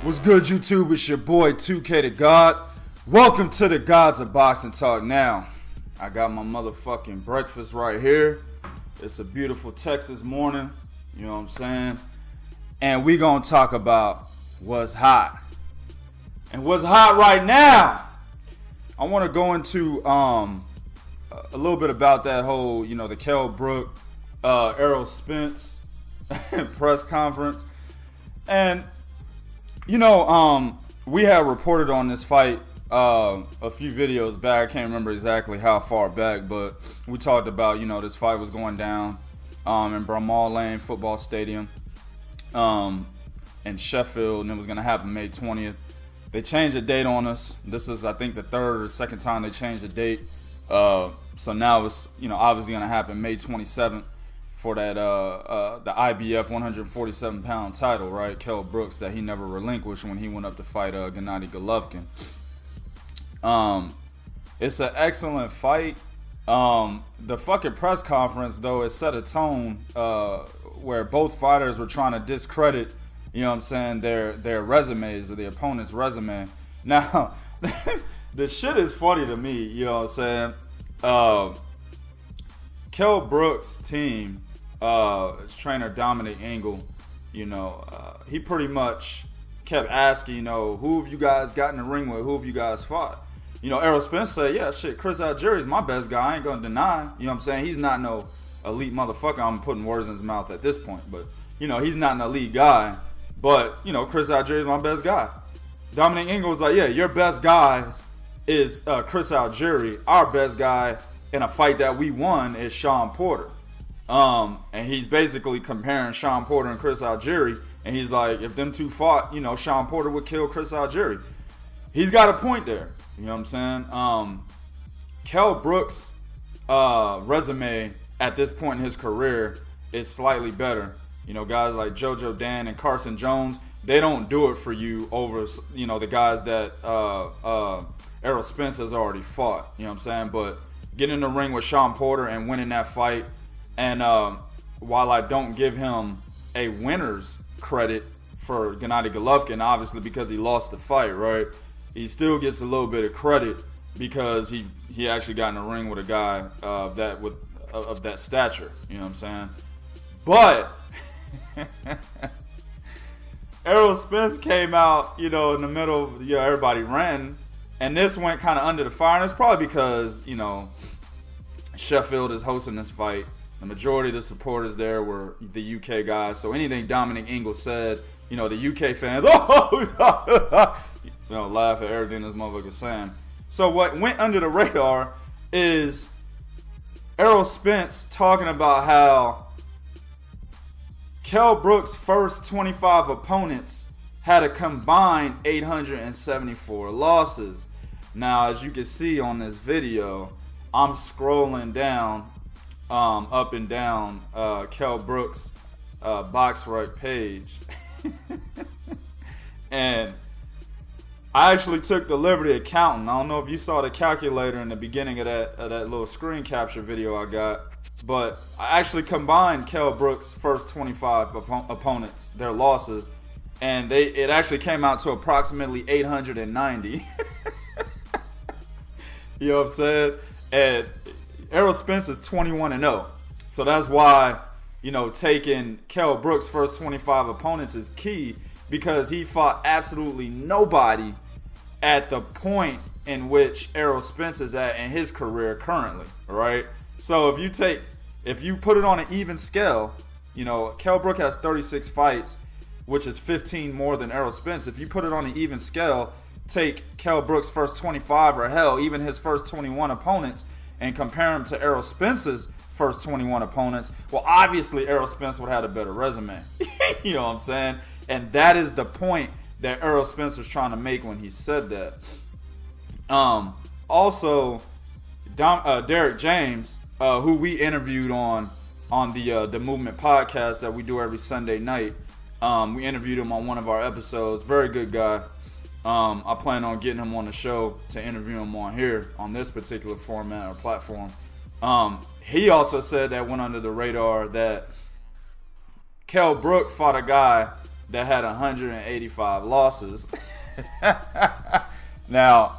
What's good, YouTube? It's your boy 2K the God. Welcome to the Gods of Boxing Talk. Now, I got my motherfucking breakfast right here. It's a beautiful Texas morning, you know what I'm saying? And we gonna talk about what's hot. And what's hot right now, I want to go into a little bit about that whole, the Kell, Brook, Errol, Spence press conference. And we had reported on this fight a few videos back. I can't remember exactly how far back, but we talked about, this fight was going down in Bramall Lane Football Stadium in Sheffield, and it was going to happen May 20th. They changed the date on us. This is, I think, the third or second time they changed the date. So now it's, obviously going to happen May 27th. For that, the IBF 147-pound title, right? Kell Brooks, that he never relinquished when he went up to fight Gennady Golovkin. It's an excellent fight. The fucking press conference, though, it set a tone where both fighters were trying to discredit, their resumes or the opponent's resume. Now, the shit is funny to me, you know what I'm saying? Kell Brooks' team, his trainer Dominic Engel, he pretty much kept asking, who have you guys got in the ring with? Who have you guys fought? Errol Spence said, yeah, shit, Chris Algieri's my best guy. I ain't gonna deny. You know what I'm saying? He's not no elite motherfucker. I'm putting words in his mouth at this point, but he's not an elite guy. But Chris Algieri's my best guy. Dominic Engel was like, yeah, your best guy is Chris Algieri. Our best guy in a fight that we won is Sean Porter. And he's basically comparing Sean Porter and Chris Algieri, and he's like, if them two fought, Sean Porter would kill Chris Algieri. He's got a point there. You know what I'm saying? Kell Brooks' resume at this point in his career is slightly better. Guys like JoJo Dan and Carson Jones, they don't do it for you over, the guys that Errol Spence has already fought. You know what I'm saying? But getting in the ring with Sean Porter and winning that fight, and while I don't give him a winner's credit for Gennady Golovkin, obviously because he lost the fight, right? He still gets a little bit of credit because he actually got in the ring with a guy of that stature. You know what I'm saying? But Errol Spence came out, in the middle. Everybody ran, and this went kind of under the fire. And it's probably because Sheffield is hosting this fight. The majority of the supporters there were the UK guys. So anything Dominic Engel said, the UK fans, laugh at everything this motherfucker's saying. So what went under the radar is Errol Spence talking about how Kell Brooks' first 25 opponents had a combined 874 losses. Now, as you can see on this video, I'm scrolling down, up and down Kell Brooks' BoxRec page. And I actually took the liberty of counting. I don't know if you saw the calculator in the beginning of that little screen capture video I got, but I actually combined Kell Brooks' first 25 opponents, their losses, and it actually came out to approximately 890. You know what I'm saying? And Errol Spence is 21-0. So that's why, taking Kell Brooks' first 25 opponents is key, because he fought absolutely nobody at the point in which Errol Spence is at in his career currently, right? So if you put it on an even scale, Kell Brook has 36 fights, which is 15 more than Errol Spence. If you put it on an even scale, take Kell Brooks' first 25, or hell, even his first 21 opponents, and compare him to Errol Spence's first 21 opponents, well, obviously Errol Spence would have a better resume. You know what I'm saying? And that is the point that Errol Spence was trying to make when he said that. Also, Derek James, who we interviewed on the Movement podcast that we do every Sunday night. We interviewed him on one of our episodes. Very good guy. I plan on getting him on the show to interview him on here on this particular format or platform. He also said that went under the radar that Kell Brook fought a guy that had 185 losses. Now,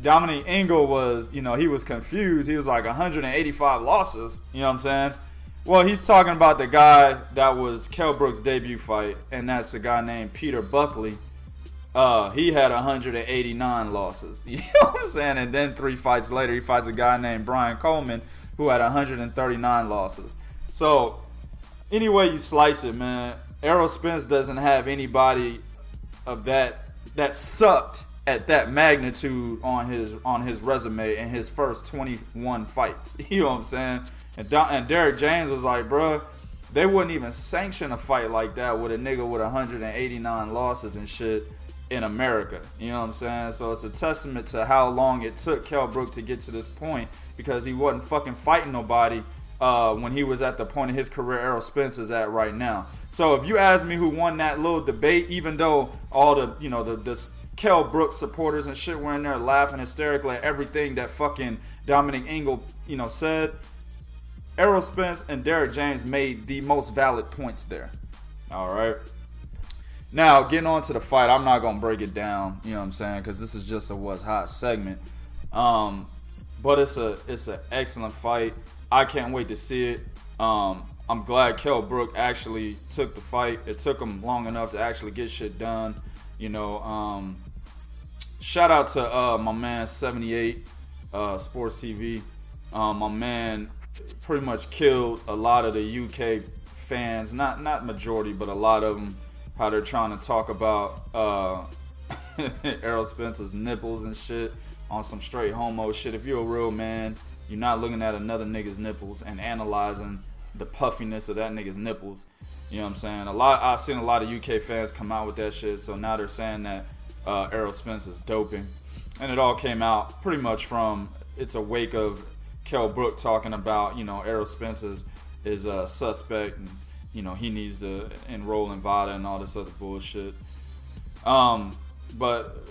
Dominic Ingle was, he was confused. He was like 185 losses. You know what I'm saying? Well, he's talking about the guy that was Kell Brook's debut fight, and that's a guy named Peter Buckley. He had 189 losses. You know what I'm saying? And then 3 fights later, he fights a guy named Brian Coleman who had 139 losses. So, anyway you slice it, man, Errol Spence doesn't have anybody of that sucked at that magnitude on his resume in his first 21 fights. You know what I'm saying? And Derek James was like, bro, they wouldn't even sanction a fight like that with a nigga with 189 losses and shit in America. You know what I'm saying? So it's a testament to how long it took Kell Brook to get to this point, because he wasn't fucking fighting nobody when he was at the point of his career Errol Spence is at right now. So if you ask me who won that little debate, even though all the the Kell Brook supporters and shit were in there laughing hysterically at everything that fucking Dominic Ingle said, Errol Spence and Derek James made the most valid points there. All right. Now, getting on to the fight, I'm not going to break it down, you know what I'm saying, because this is just a What's Hot segment. But it's an excellent fight. I can't wait to see it. I'm glad Kell Brook actually took the fight. It took him long enough to actually get shit done. Shout out to my man 78 Sports TV. My man pretty much killed a lot of the UK fans, not majority, but a lot of them, how they're trying to talk about Errol Spence's nipples and shit on some straight homo shit. If you're a real man, you're not looking at another nigga's nipples and analyzing the puffiness of that nigga's nipples. You know what I'm saying? I've seen a lot of UK fans come out with that shit, so now they're saying that Errol Spence is doping. And it all came out pretty much from, it's a wake of Kell Brook talking about, Errol Spence is a suspect, and he needs to enroll in VADA and all this other bullshit. But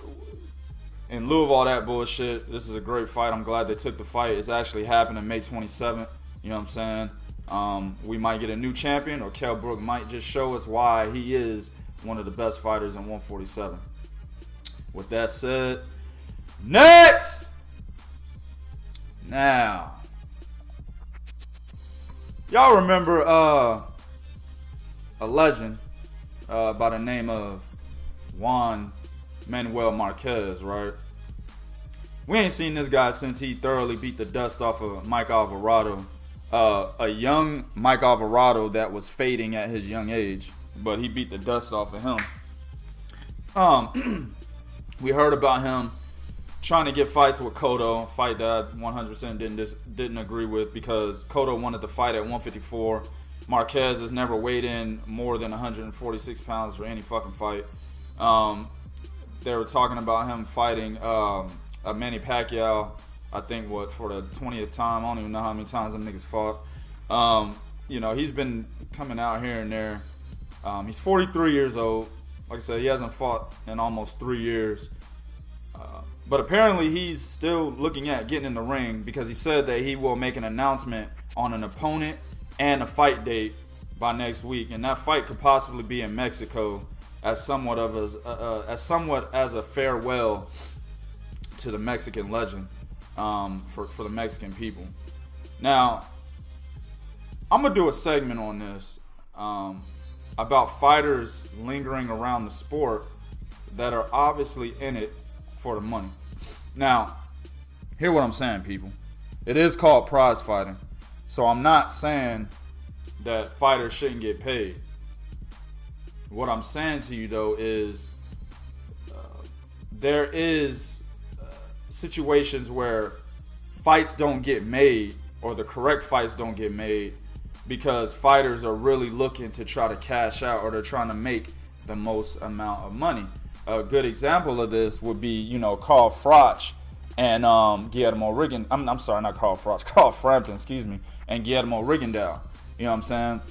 in lieu of all that bullshit, this is a great fight. I'm glad they took the fight. It's actually happening May 27th. You know what I'm saying? We might get a new champion, or Kell Brook might just show us why he is one of the best fighters in 147. With that said, next! Now, y'all remember a legend by the name of Juan Manuel Marquez, right? We ain't seen this guy since he thoroughly beat the dust off of Mike Alvarado. A young Mike Alvarado that was fading at his young age, but he beat the dust off of him. We heard about him trying to get fights with Cotto, a fight that I 100% didn't agree with, because Cotto wanted the fight at 154. Marquez has never weighed in more than 146 pounds for any fucking fight. They were talking about him fighting Manny Pacquiao, I think, for the 20th time. I don't even know how many times them niggas fought. He's been coming out here and there. He's 43 years old. Like I said, he hasn't fought in almost 3 years. But apparently he's still looking at getting in the ring, because he said that he will make an announcement on an opponent and a fight date by next week. And that fight could possibly be in Mexico as somewhat as a farewell to the Mexican legend, for the Mexican people. Now, I'm going to do a segment on this about fighters lingering around the sport that are obviously in it for the money. Now, hear what I'm saying, people. It is called prize fighting. So I'm not saying that fighters shouldn't get paid. What I'm saying to you, though, is there is situations where fights don't get made, or the correct fights don't get made, because fighters are really looking to try to cash out, or they're trying to make the most amount of money. A good example of this would be, Carl Froch and Guillermo Rigondeaux. I'm sorry, not Carl Froch, Carl Frampton, excuse me, and Guillermo Rigondeaux. You know what I'm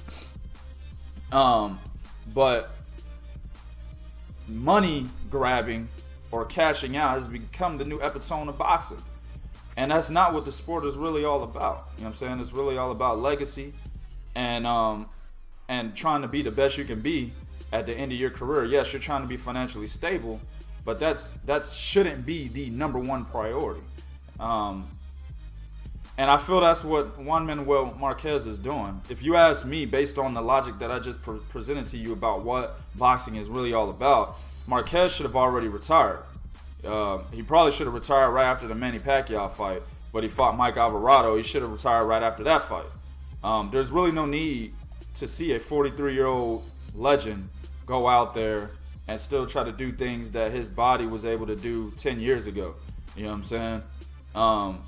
saying? But money grabbing or cashing out has become the new epitome of boxing. And that's not what the sport is really all about. You know what I'm saying? It's really all about legacy and trying to be the best you can be. at the end of your career. Yes, you're trying to be financially stable, but that shouldn't be the number one priority. And I feel that's what Juan Manuel Marquez is doing. If you ask me, based on the logic that I just presented to you about what boxing is really all about, Marquez should have already retired. He probably should have retired right after the Manny Pacquiao fight, but he fought Mike Alvarado. He should have retired right after that fight. There's really no need to see a 43-year-old legend go out there and still try to do things that his body was able to do 10 years ago. You know what I'm saying?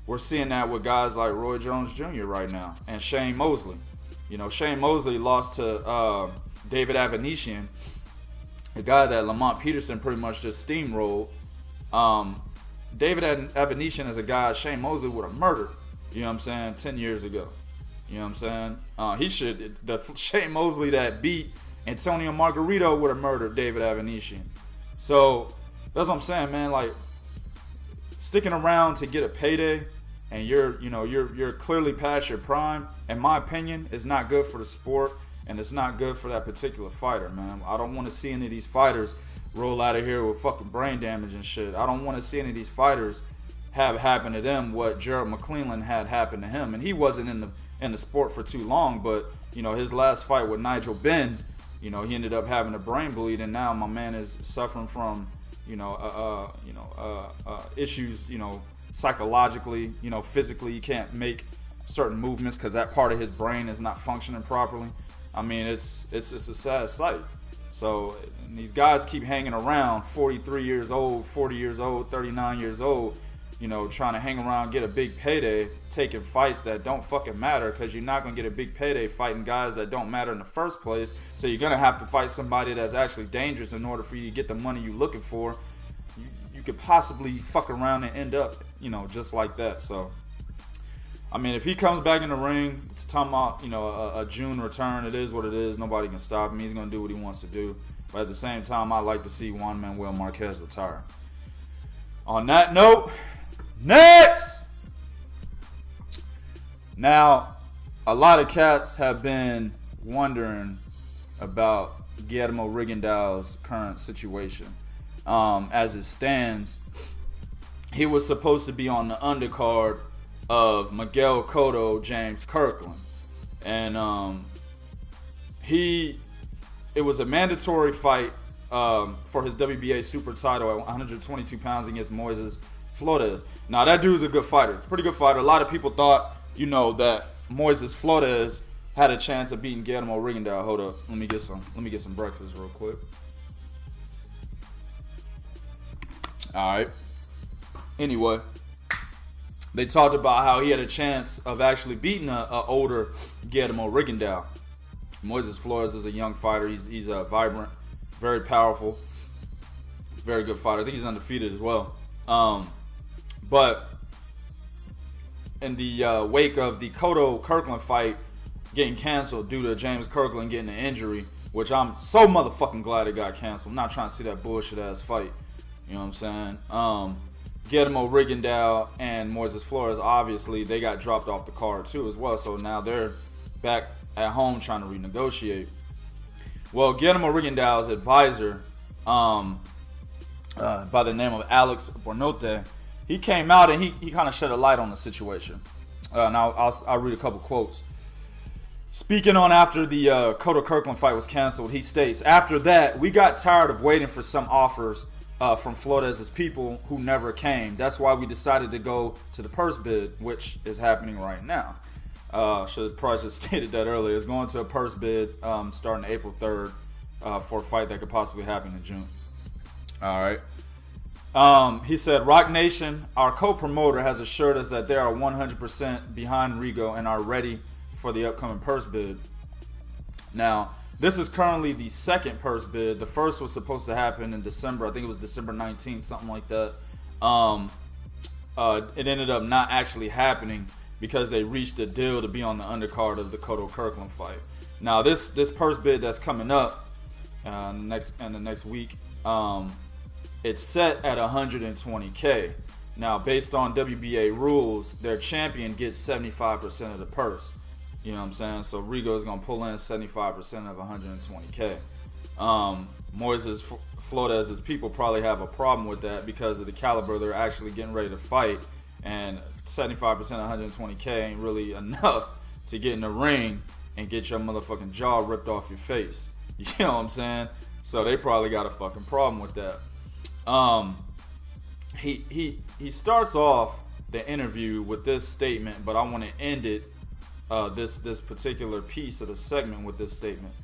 We're seeing that with guys like Roy Jones Jr. right now and Shane Mosley. You know, Shane Mosley lost to David Avanesian, a guy that Lamont Peterson pretty much just steamrolled. David Avanesian is a guy Shane Mosley would have murdered, you know what I'm saying, 10 years ago. You know what I'm saying? The Shane Mosley that beat Antonio Margarito would have murdered David Avanesian. So that's what I'm saying, man. Like, sticking around to get a payday and you're clearly past your prime, in my opinion, is not good for the sport, and it's not good for that particular fighter, man. I don't want to see any of these fighters roll out of here with fucking brain damage and shit. I don't want to see any of these fighters have happen to them what Gerald McClellan had happen to him. And he wasn't in the sport for too long, but his last fight with Nigel Benn, he ended up having a brain bleed, and now my man is suffering from issues, psychologically, physically. He can't make certain movements because that part of his brain is not functioning properly. I mean, it's a sad sight. So these guys keep hanging around, 43 years old, 40 years old, 39 years old, trying to hang around, get a big payday, taking fights that don't fucking matter, because you're not going to get a big payday fighting guys that don't matter in the first place. So you're going to have to fight somebody that's actually dangerous in order for you to get the money you're looking for. You could possibly fuck around and end up, just like that. So, I mean, if he comes back in the ring, it's talking about, a June return. It is what it is. Nobody can stop him. He's going to do what he wants to do. But at the same time, I'd like to see Juan Manuel Marquez retire. On that note, next! Now, a lot of cats have been wondering about Guillermo Rigondeaux's current situation. As it stands, he was supposed to be on the undercard of Miguel Cotto, James Kirkland. And it was a mandatory fight for his WBA super title at 122 pounds against Moises Flores. Now, that dude's a good fighter. Pretty good fighter. A lot of people thought, that Moises Flores had a chance of beating Guillermo Rigondeaux. Hold up. Let me get some breakfast real quick. Alright. Anyway, they talked about how he had a chance of actually beating a older Guillermo Rigondeaux. Moises Flores is a young fighter. He's vibrant, very powerful, very good fighter. I think he's undefeated as well. But in the wake of the Cotto-Kirkland fight getting canceled due to James Kirkland getting an injury, which I'm so motherfucking glad it got canceled. I'm not trying to see that bullshit ass fight. You know what I'm saying? Guillermo Rigondeaux and Moises Flores, obviously, they got dropped off the card too as well. So now they're back at home trying to renegotiate. Well, Guillermo Rigondeaux's advisor, by the name of Alex Bornote, he came out and he kind of shed a light on the situation. Now I'll read a couple quotes. Speaking on after the Cotto-Kirkland fight was canceled, he states, "After that, we got tired of waiting for some offers from Flores' people who never came. That's why we decided to go to the purse bid, which is happening right now." Should have probably just stated that earlier. It's going to a purse bid starting April 3rd for a fight that could possibly happen in June. All right. He said, "Rock Nation, our co-promoter, has assured us that they are 100% behind Rigo and are ready for the upcoming purse bid." Now, this is currently the second purse bid. The first was supposed to happen in December. I think it was December 19th, something like that. It ended up not actually happening because they reached a deal to be on the undercard of the Cotto-Kirkland fight. Now, this purse bid that's coming up the next week, it's set at 120K. Now, based on WBA rules, their champion gets 75% of the purse. You know what I'm saying? So Rigo is going to pull in 75% of 120K. Moises Flores' people probably have a problem with that because of the caliber they're actually getting ready to fight, and 75% of 120K ain't really enough to get in the ring and get your motherfucking jaw ripped off your face. You know what I'm saying? So they probably got a fucking problem with that. He starts off the interview with this statement, but I want to end it, this particular piece of the segment with this statement.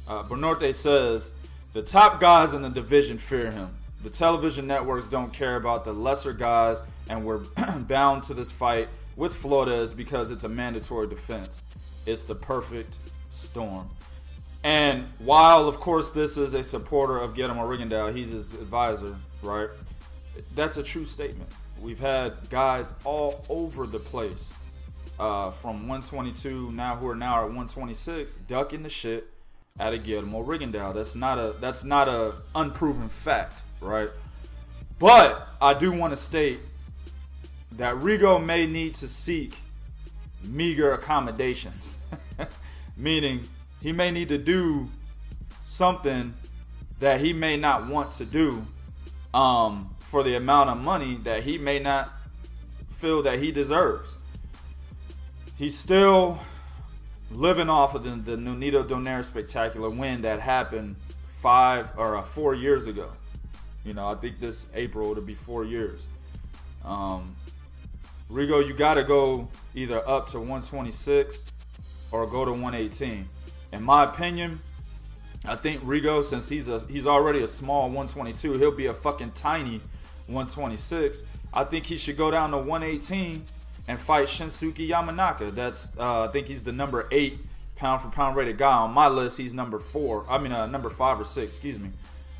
Bernorte says, the top guys in the division fear him. The television networks don't care about the lesser guys, and we're bound to this fight with Flores because it's a mandatory defense. It's the perfect storm. And while, of course, this is a supporter of Guillermo Rigondeaux, he's his advisor, right? That's a true statement. We've had guys all over the place from 122 who are now at 126 ducking the shit out of Guillermo Rigondeaux. That's not a unproven fact, right? But I do want to state that Rigo may need to seek meager accommodations, meaning he may need to do something that he may not want to do for the amount of money that he may not feel that he deserves. He's still living off of the Nonito Donaire spectacular win that happened 4 years ago. You know, I think this April it'll be 4 years. Rigo, you got to go either up to 126 or go to 118. In my opinion, I think Rigo, since he's already a small 122, he'll be a fucking tiny 126. I think he should go down to 118 and fight Shinsuke Yamanaka. That's I think he's the number 8 pound for pound rated guy on my list. He's number 5 or 6, excuse me.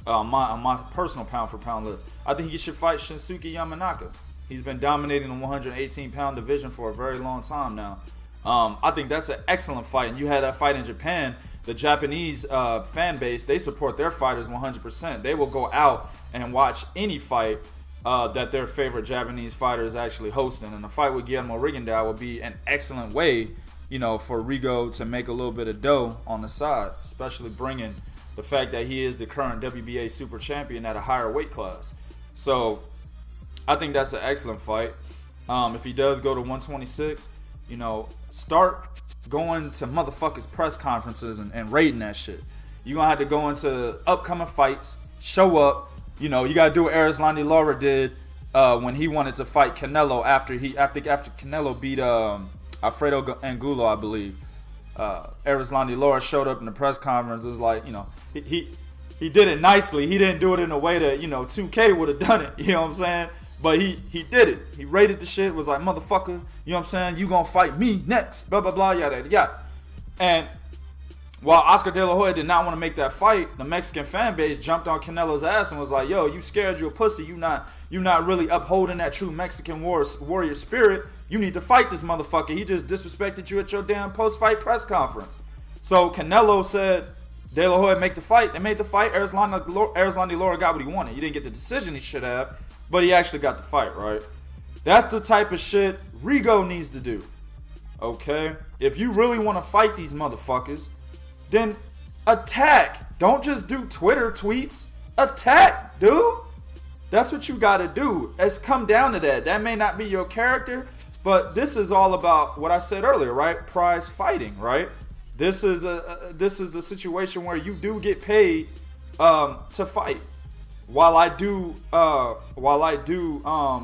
On my personal pound for pound list. I think he should fight Shinsuke Yamanaka. He's been dominating the 118 pound division for a very long time now. I think that's an excellent fight. And you had that fight in Japan. The Japanese fan base, they support their fighters 100%. They will go out and watch any fight that their favorite Japanese fighter is actually hosting. And a fight with Guillermo Rigondeaux would be an excellent way, you know, for Rigo to make a little bit of dough on the side, especially bringing the fact that he is the current WBA super champion at a higher weight class. So I think that's an excellent fight. If he does go to 126, you know, start going to motherfuckers' press conferences and rating that shit. You're going to have to go into upcoming fights, show up. You know, you got to do what Erislandy Lara did when he wanted to fight Canelo after Canelo beat Alfredo Angulo, I believe. Erislandy Lara showed up in the press conference. It was like, you know, he did it nicely. He didn't do it in a way that, you know, 2K would have done it. You know what I'm saying? But he did it. He rated the shit. Was like, motherfucker, you know what I'm saying? You gonna fight me next. Blah, blah, blah, yada, yada, yada. And while Oscar De La Hoya did not want to make that fight, the Mexican fan base jumped on Canelo's ass and was like, yo, you scared, you a pussy. You not really upholding that true Mexican warrior spirit. You need to fight this motherfucker. He just disrespected you at your damn post-fight press conference. So Canelo said, De La Hoya make the fight. They made the fight. Erislandy Lara got what he wanted. He didn't get the decision he should have, but he actually got the fight, right? That's the type of shit Rigo needs to do. Okay? If you really want to fight these motherfuckers, then attack. Don't just do Twitter tweets. Attack, dude. That's what you got to do. It's come down to that. That may not be your character, but this is all about what I said earlier, right? Prize fighting, right? This is a situation where you do get paid to fight. While I do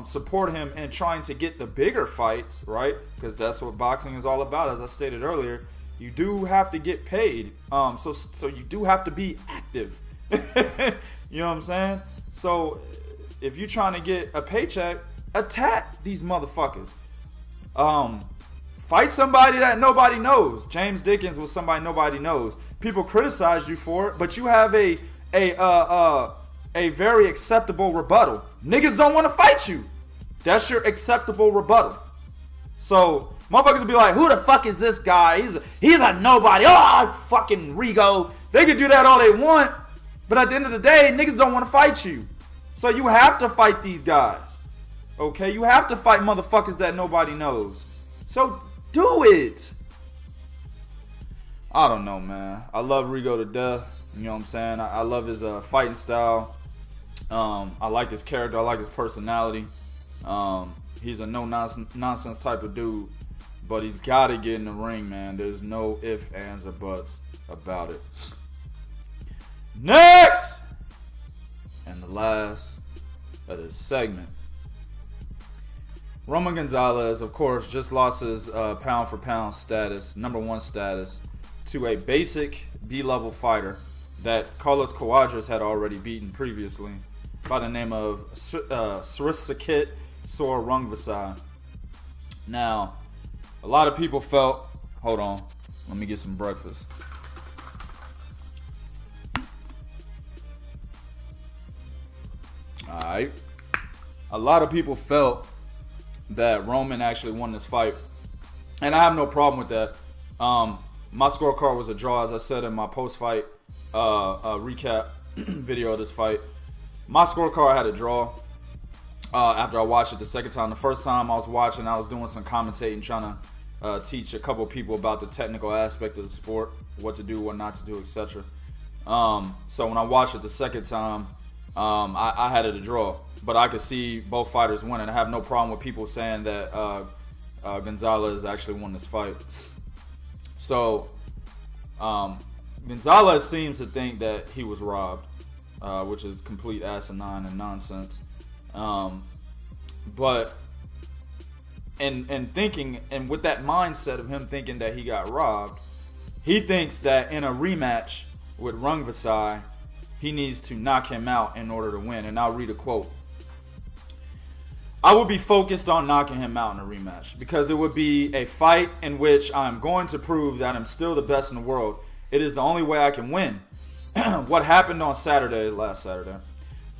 support him in trying to get the bigger fights, right? Because that's what boxing is all about, as I stated earlier. You do have to get paid. So you do have to be active. You know what I'm saying? So if you're trying to get a paycheck, attack these motherfuckers. Fight somebody that nobody knows. James Dickens was somebody nobody knows. People criticize you for it, but you have a very acceptable rebuttal. Niggas don't want to fight you. That's your acceptable rebuttal. So motherfuckers will be like, who the fuck is this guy? He's a nobody. Oh, fucking Rigo. They can do that all they want, but at the end of the day, niggas don't want to fight you. So you have to fight these guys. Okay? You have to fight motherfuckers that nobody knows. So do it. I don't know, man. I love Rigo to death. You know what I'm saying? I love his fighting style. I like his character. I like his personality. He's a no-nonsense type of dude. But he's got to get in the ring, man. There's no ifs, ands, or buts about it. Next! And the last of this segment. Roman Gonzalez, of course, just lost his pound-for-pound status, #1 status, to a basic B-level fighter that Carlos Cuadras had already beaten previously by the name of Srisaket Sor Rungvisai. Now, a lot of people felt, hold on, let me get some breakfast. Alright. A lot of people felt that Roman actually won this fight. And I have no problem with that. My scorecard was a draw, as I said in my post-fight recap video of this fight. My scorecard had a draw after I watched it the second time. The first time I was watching, I was doing some commentating, trying to teach a couple people about the technical aspect of the sport, what to do, what not to do, etc. So when I watched it the second time, I had it a draw. But I could see both fighters winning. I have no problem with people saying that Gonzalez actually won this fight. So Gonzalez seems to think that he was robbed, which is complete asinine and nonsense. But in thinking, and with that mindset of him thinking that he got robbed, he thinks that in a rematch with Rungvisai, he needs to knock him out in order to win. And I'll read a quote. I would be focused on knocking him out in a rematch because it would be a fight in which I'm going to prove that I'm still the best in the world. It is the only way I can win. What happened on last Saturday,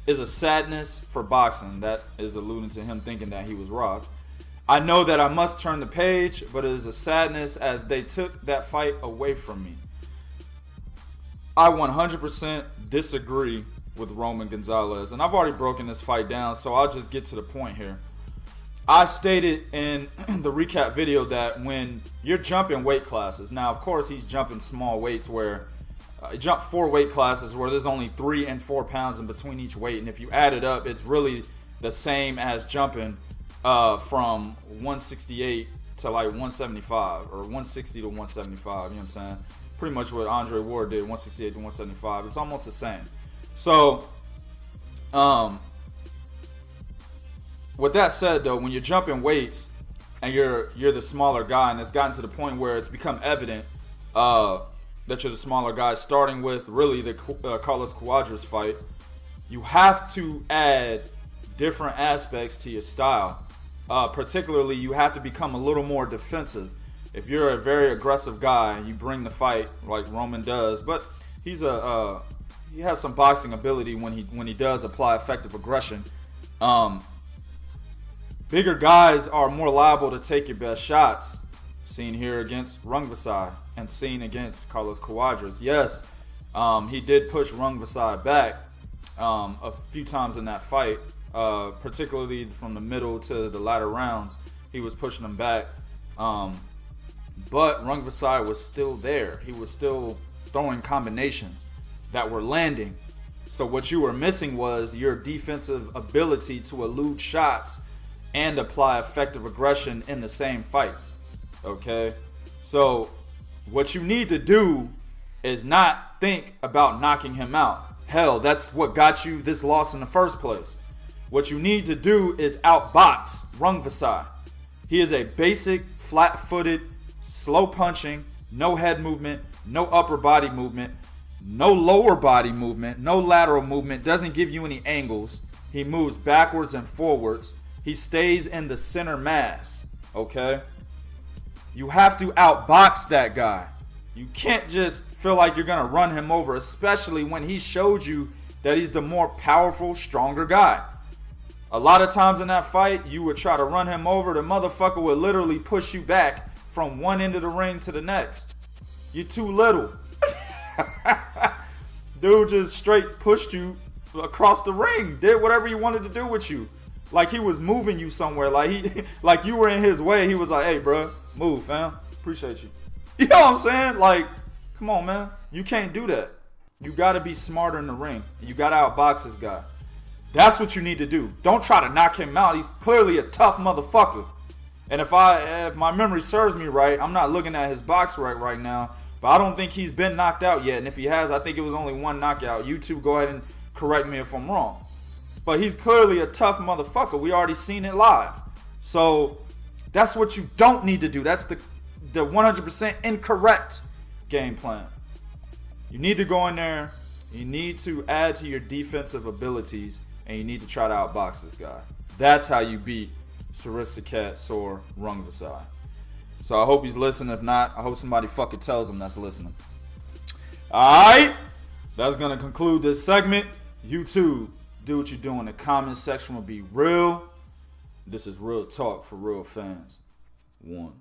is a sadness for boxing. That is alluding to him thinking that he was robbed. I know that I must turn the page, but it is a sadness as they took that fight away from me. I 100% disagree with Roman Gonzalez, and I've already broken this fight down, so I'll just get to the point here. I stated in the recap video that when you're jumping weight classes, now of course he's jumping small weights where he jumped 4 weight classes where there's only 3 and 4 pounds in between each weight, and if you add it up, it's really the same as jumping from 168 to like 175 or 160 to 175. You know what I'm saying? Pretty much what Andre Ward did, 168 to 175. It's almost the same. So, with that said, though, when you're jumping weights and you're the smaller guy, and it's gotten to the point where it's become evident that you're the smaller guy, starting with really the Carlos Cuadras fight, you have to add different aspects to your style. Particularly, you have to become a little more defensive. If you're a very aggressive guy, you bring the fight like Roman does, but he has some boxing ability when he does apply effective aggression. Bigger guys are more liable to take your best shots. Seen here against Rungvisai and seen against Carlos Cuadras. Yes, he did push Rungvisai back a few times in that fight, particularly from the middle to the latter rounds. He was pushing him back. But Rungvisai was still there. He was still throwing combinations that were landing. So what you were missing was your defensive ability to elude shots and apply effective aggression in the same fight. Okay? So what you need to do is not think about knocking him out. Hell, that's what got you this loss in the first place. What you need to do is outbox Rungvisai. He is a basic, flat-footed, slow punching, no head movement, no upper body movement, no lower body movement, no lateral movement, doesn't give you any angles. He moves backwards and forwards. He stays in the center mass, okay? You have to outbox that guy. You can't just feel like you're going to run him over, especially when he showed you that he's the more powerful, stronger guy. A lot of times in that fight, you would try to run him over. The motherfucker would literally push you back from one end of the ring to the next. You're too little. Dude just straight pushed you across the ring. Did whatever he wanted to do with you. Like he was moving you somewhere. Like you were in his way. He was like, hey, bro, move, fam. Appreciate you. You know what I'm saying? Like, come on, man. You can't do that. You got to be smarter in the ring. You got to outbox this guy. That's what you need to do. Don't try to knock him out. He's clearly a tough motherfucker. And if my memory serves me right, I'm not looking at his box right now, but I don't think he's been knocked out yet. And if he has, I think it was only one knockout. You two go ahead and correct me if I'm wrong. But he's clearly a tough motherfucker. We already seen it live. So that's what you don't need to do. That's the 100% incorrect game plan. You need to go in there. You need to add to your defensive abilities, and you need to try to outbox this guy. That's how you beat Srisaket Sor Rungvisai. So I hope he's listening. If not, I hope somebody fucking tells him that's listening. Alright. That's going to conclude this segment. YouTube, do what you do in the comment section. Will be real. This is real talk for real fans. 1.